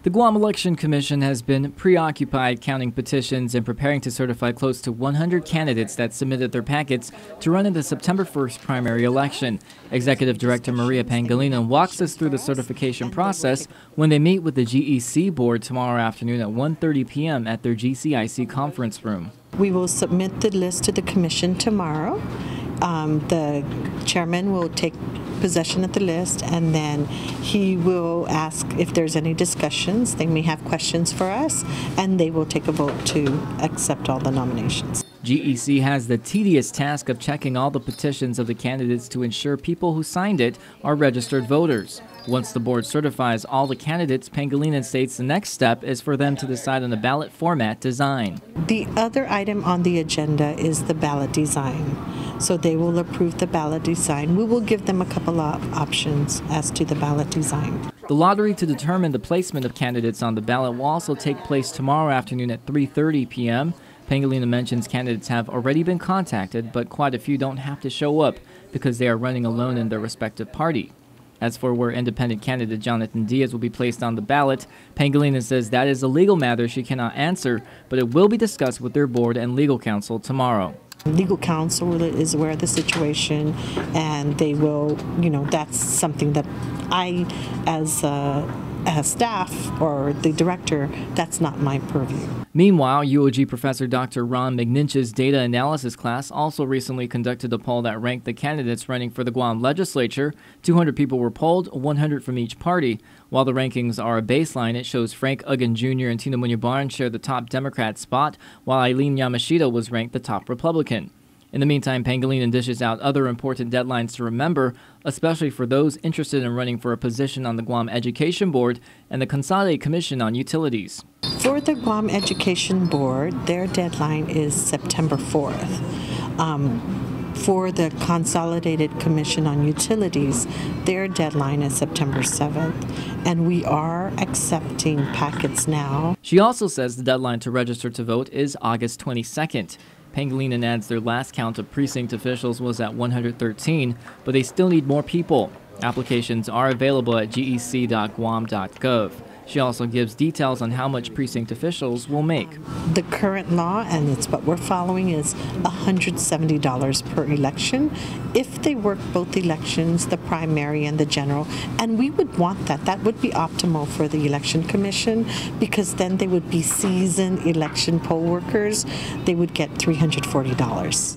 The Guam Election Commission has been preoccupied counting petitions and preparing to certify close to 100 candidates that submitted their packets to run in the September 1st primary election. Executive Director Maria Pangilinan walks us through the certification process when they meet with the GEC board tomorrow afternoon at 1:30 p.m. at their GCIC conference room. We will submit the list to the commission tomorrow. The chairman will take possession of the list, and then he will ask if there's any discussions. They may have questions for us, and they will take a vote to accept all the nominations. GEC has the tedious task of checking all the petitions of the candidates to ensure people who signed it are registered voters. Once the board certifies all the candidates, Pangilinan states the next step is for them to decide on the ballot format design. The other item on the agenda is the ballot design. So they will approve the ballot design. We will give them a couple of options as to the ballot design. The lottery to determine the placement of candidates on the ballot will also take place tomorrow afternoon at 3:30 p.m. Pangilinan mentions candidates have already been contacted, but quite a few don't have to show up because they are running alone in their respective party. As for where independent candidate Jonathan Diaz will be placed on the ballot, Pangilinan says that is a legal matter she cannot answer, but it will be discussed with their board and legal counsel tomorrow. Legal counsel is aware of the situation, and they will, that's something that I, as staff or the director, that's not my purview. Meanwhile, UOG professor Dr. Ron McNinch's data analysis class also recently conducted a poll that ranked the candidates running for the Guam legislature. 200 people were polled, 100 from each party. While the rankings are a baseline, it shows Frank Uggan Jr. and Tina Muñoz share the top Democrat spot, while Eileen Yamashita was ranked the top Republican. In the meantime, Pangilinan dishes out other important deadlines to remember, especially for those interested in running for a position on the Guam Education Board and the Consolidated Commission on Utilities. For the Guam Education Board, their deadline is September 4th. For the Consolidated Commission on Utilities, their deadline is September 7th, and we are accepting packets now. She also says the deadline to register to vote is August 22nd. Pangilinan adds their last count of precinct officials was at 113, but they still need more people. Applications are available at gec.guam.gov. She also gives details on how much precinct officials will make. The current law, and it's what we're following, is $170 per election if they work both elections, the primary and the general. And we would want that. That would be optimal for the Election Commission, because then they would be seasoned election poll workers. They would get $340.